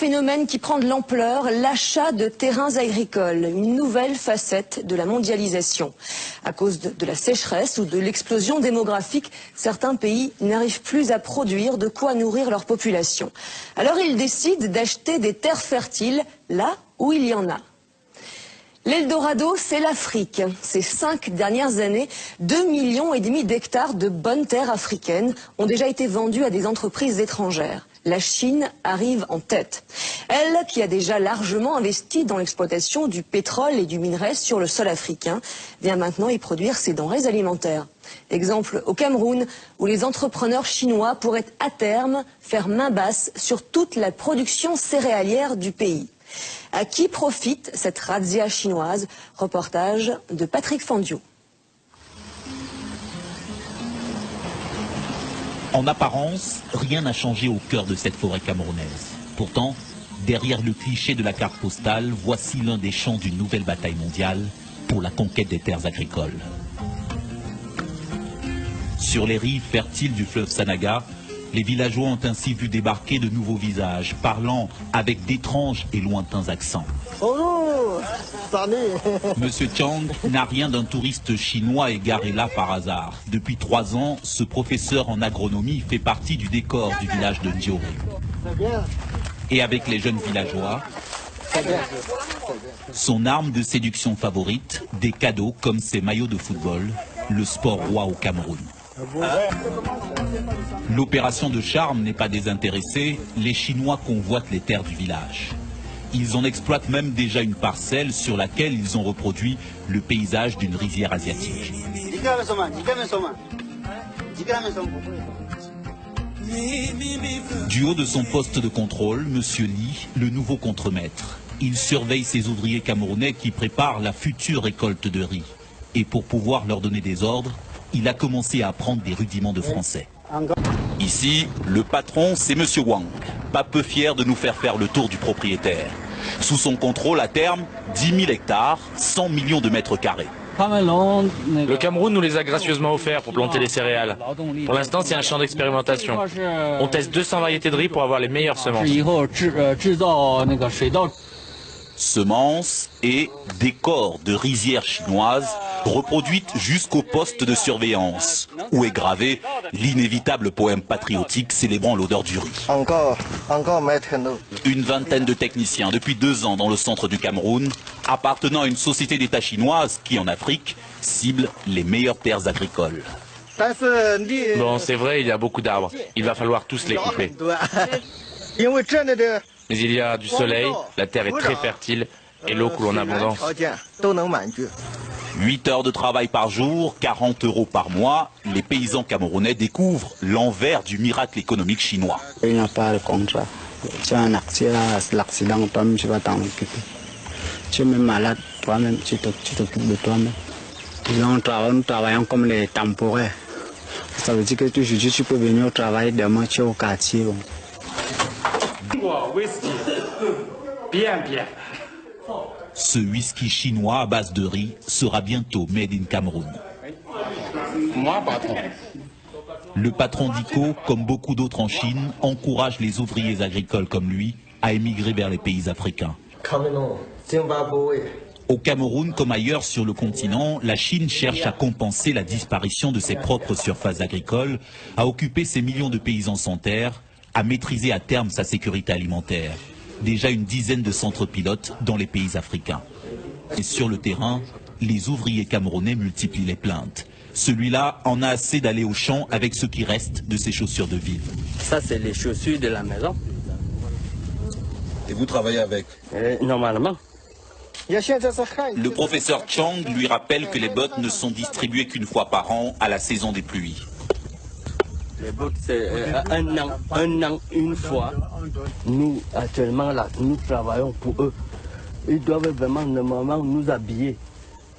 Phénomène qui prend de l'ampleur, l'achat de terrains agricoles, une nouvelle facette de la mondialisation. À cause de la sécheresse ou de l'explosion démographique, certains pays n'arrivent plus à produire de quoi nourrir leur population. Alors ils décident d'acheter des terres fertiles là où il y en a. L'Eldorado, c'est l'Afrique. Ces 5 dernières années, 2,5 millions d'hectares de bonnes terres africaines ont déjà été vendus à des entreprises étrangères. La Chine arrive en tête. Elle, qui a déjà largement investi dans l'exploitation du pétrole et du minerai sur le sol africain, vient maintenant y produire ses denrées alimentaires. Exemple au Cameroun, où les entrepreneurs chinois pourraient à terme faire main basse sur toute la production céréalière du pays. À qui profite cette razzia chinoise? Reportage de Patrick Fandiou. En apparence, rien n'a changé au cœur de cette forêt camerounaise. Pourtant, derrière le cliché de la carte postale, voici l'un des champs d'une nouvelle bataille mondiale pour la conquête des terres agricoles. Sur les rives fertiles du fleuve Sanaga, les villageois ont ainsi vu débarquer de nouveaux visages, parlant avec d'étranges et lointains accents. Bonjour. Monsieur Chang n'a rien d'un touriste chinois égaré là par hasard. Depuis 3 ans, ce professeur en agronomie fait partie du décor du village de Ndioré. Et avec les jeunes villageois, son arme de séduction favorite, des cadeaux comme ses maillots de football, le sport roi au Cameroun. L'opération de charme n'est pas désintéressée, les Chinois convoitent les terres du village. Ils en exploitent même déjà une parcelle sur laquelle ils ont reproduit le paysage d'une rizière asiatique. Du haut de son poste de contrôle, M. Li, le nouveau contremaître, il surveille ses ouvriers camerounais qui préparent la future récolte de riz. Et pour pouvoir leur donner des ordres, il a commencé à apprendre des rudiments de français. Ici, le patron, c'est M. Wang, pas peu fier de nous faire le tour du propriétaire. Sous son contrôle, à terme, 10 000 hectares, 100 millions de mètres carrés. Le Cameroun nous les a gracieusement offerts pour planter les céréales. Pour l'instant, c'est un champ d'expérimentation. On teste 200 variétés de riz pour avoir les meilleures semences. Semences et décors de rizières chinoises reproduites jusqu'au poste de surveillance, où est gravé l'inévitable poème patriotique célébrant l'odeur du riz. Encore maintenant. Une vingtaine de techniciens depuis 2 ans dans le centre du Cameroun, appartenant à une société d'État chinoise qui, en Afrique, cible les meilleures terres agricoles. Bon, c'est vrai, il y a beaucoup d'arbres. Il va falloir tous les couper. Mais il y a du soleil, la terre est très fertile et l'eau coule en abondance. 8 heures de travail par jour, 40 € par mois, les paysans camerounais découvrent l'envers du miracle économique chinois. Il n'y a pas de contrat. Tu as un l'accident, toi-même tu vas t'en occuper. Tu es même malade, toi-même tu t'occupes de toi-même. Nous travaillons comme les temporaires. Ça veut dire que aujourd'hui tu peux venir au travail, demain tu es au quartier. Bon. Bien. Ce whisky chinois à base de riz sera bientôt made in Cameroun. Moi, patron. Le patron d'ICO, comme beaucoup d'autres en Chine, encourage les ouvriers agricoles comme lui à émigrer vers les pays africains. Au Cameroun, comme ailleurs sur le continent, la Chine cherche à compenser la disparition de ses propres surfaces agricoles, à occuper ses millions de paysans sans terre, à maîtriser à terme sa sécurité alimentaire. Déjà une dizaine de centres pilotes dans les pays africains. Et sur le terrain, les ouvriers camerounais multiplient les plaintes. Celui-là en a assez d'aller au champ avec ce qui reste de ses chaussures de ville. Ça, c'est les chaussures de la maison. Et vous travaillez avec? Normalement. Le professeur Chang lui rappelle que les bottes ne sont distribuées qu'une fois par an à la saison des pluies. Les bottes, c'est un an, une fois. Nous, actuellement, là, nous travaillons pour eux. Ils doivent vraiment, normalement, nous habiller.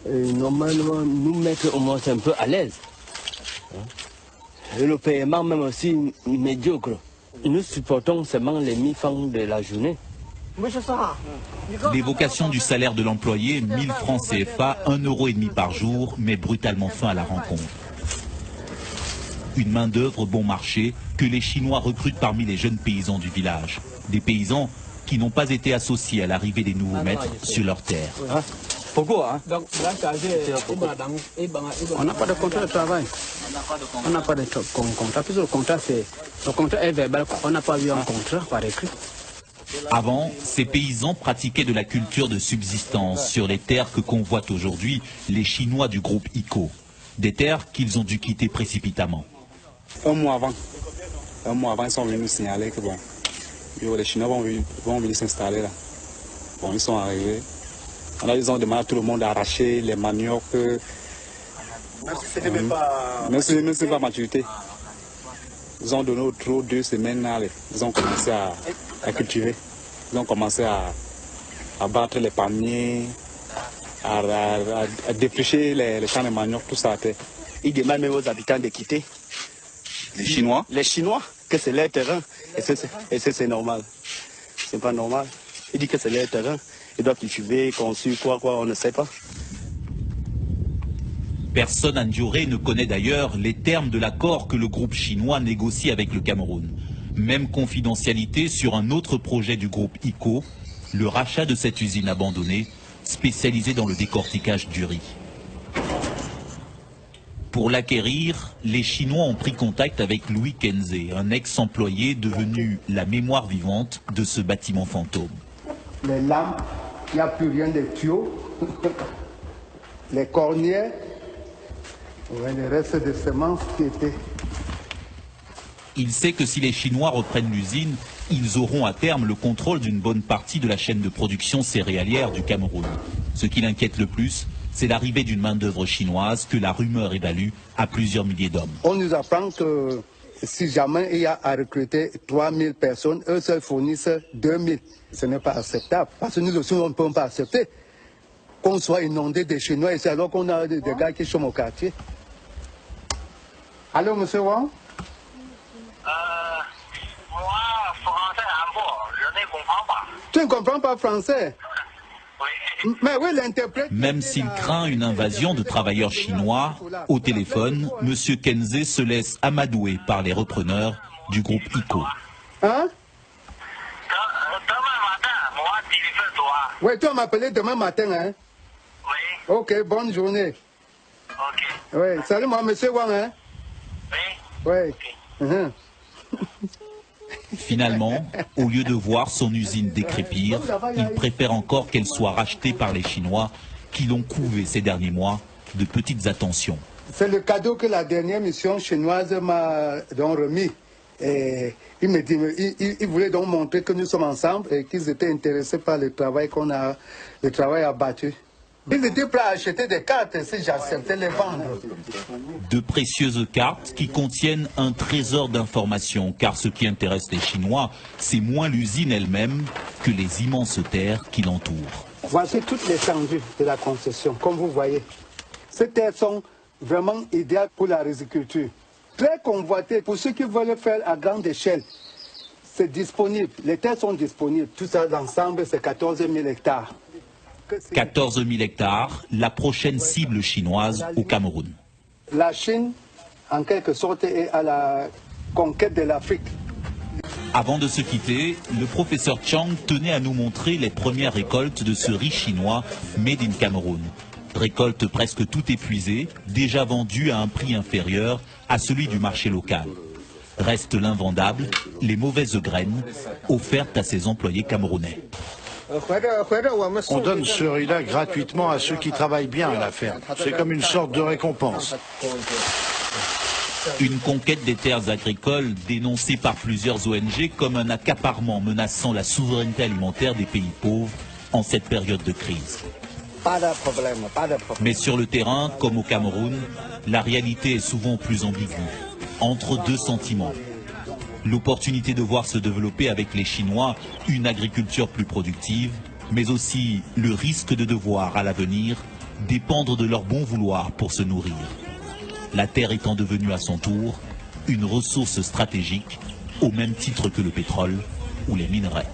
Et normalement, nous mettre au moins un peu à l'aise. Et le paiement, même aussi, médiocre. Nous supportons seulement les 1000 francs de la journée. L'évocation du salaire de l'employé, 1000 francs CFA, 1,5 € par jour, met brutalement fin à la rencontre. Une main-d'œuvre bon marché que les Chinois recrutent parmi les jeunes paysans du village. Des paysans qui n'ont pas été associés à l'arrivée des nouveaux maîtres sur leur terre. Pourquoi on n'a pas de contrat de travail. On n'a pas de contrat. Puisque le contrat est verbal. On n'a pas eu un contrat par écrit. Avant, ces paysans pratiquaient de la culture de subsistance sur les terres que convoitent aujourd'hui les Chinois du groupe ICO. Des terres qu'ils ont dû quitter précipitamment. Un mois avant, ils sont venus nous signaler que bon, les Chinois vont venir s'installer là. Bon, ils sont arrivés. Alors, ils ont demandé à tout le monde d'arracher les maniocs. Même si ce n'est pas maturité. Ils ont donné au trop 2 semaines. Ils ont commencé à cultiver. Ils ont commencé à battre les palmiers, à défricher les champs de manioc, tout ça. Ils demandent même aux habitants de quitter. Les Chinois? Les Chinois, que c'est leur terrain. Et c'est normal. C'est pas normal. Ils disent que c'est leur terrain. Ils doivent cultiver, construire, quoi, on ne sait pas. Personne à Ndioré ne connaît d'ailleurs les termes de l'accord que le groupe chinois négocie avec le Cameroun. Même confidentialité sur un autre projet du groupe ICO, le rachat de cette usine abandonnée, spécialisée dans le décortiquage du riz. Pour l'acquérir, les Chinois ont pris contact avec Louis Kenze, un ex-employé devenu la mémoire vivante de ce bâtiment fantôme. Les lampes, il n'y a plus rien de tuyaux, les cornières, les restes de semences qui étaient. Il sait que si les Chinois reprennent l'usine, ils auront à terme le contrôle d'une bonne partie de la chaîne de production céréalière du Cameroun. Ce qui l'inquiète le plus, c'est l'arrivée d'une main-d'œuvre chinoise que la rumeur évalue à plusieurs milliers d'hommes. On nous apprend que si jamais il y a à recruter 3000 personnes, eux seuls fournissent 2000. Ce n'est pas acceptable, parce que nous aussi, on ne peut pas accepter qu'on soit inondé de Chinois ici, alors qu'on a des gars qui sont au quartier. Allô, monsieur Wang? Moi, français un peu, je ne comprends pas. Tu ne comprends pas français? Oui. Mais oui, l'interprète... Même s'il craint une invasion de travailleurs chinois, au téléphone, M. Kenze se laisse amadouer par les repreneurs du groupe ICO. Hein? Demain matin, moi, téléphone-toi. Oui, tu vas m'appeler demain matin, hein? Oui. Ok, bonne journée. Ok. Oui, salut moi, monsieur Wang, hein? Oui. Oui. Okay. Finalement, au lieu de voir son usine décrépir, il préfère encore qu'elle soit rachetée par les Chinois qui l'ont couvé ces derniers mois de petites attentions. C'est le cadeau que la dernière mission chinoise m'a donc remis. Et il me dit, il voulait donc montrer que nous sommes ensemble et qu'ils étaient intéressés par le travail le travail abattu. Ils étaient prêts à acheter des cartes si j'acceptais les vendre. De précieuses cartes qui contiennent un trésor d'informations, car ce qui intéresse les Chinois, c'est moins l'usine elle-même que les immenses terres qui l'entourent. Voici toute l'étendue de la concession, comme vous voyez. Ces terres sont vraiment idéales pour la riziculture. Très convoitées pour ceux qui veulent faire à grande échelle. C'est disponible, les terres sont disponibles. Tout ça d'ensemble, c'est 14 000 hectares. 14 000 hectares, la prochaine cible chinoise au Cameroun. La Chine, en quelque sorte, est à la conquête de l'Afrique. Avant de se quitter, le professeur Chang tenait à nous montrer les premières récoltes de ce riz chinois made in Cameroun. Récolte presque tout épuisée, déjà vendue à un prix inférieur à celui du marché local. Reste l'invendable, les mauvaises graines offertes à ses employés camerounais. On donne ce riz-là gratuitement à ceux qui travaillent bien à la ferme. C'est comme une sorte de récompense. Une conquête des terres agricoles dénoncée par plusieurs ONG comme un accaparement menaçant la souveraineté alimentaire des pays pauvres en cette période de crise. Pas de problème, pas de problème. Mais sur le terrain, comme au Cameroun, la réalité est souvent plus ambiguë, entre deux sentiments. L'opportunité de voir se développer avec les Chinois une agriculture plus productive, mais aussi le risque de devoir, à l'avenir, dépendre de leur bon vouloir pour se nourrir. La terre étant devenue à son tour une ressource stratégique, au même titre que le pétrole ou les minerais.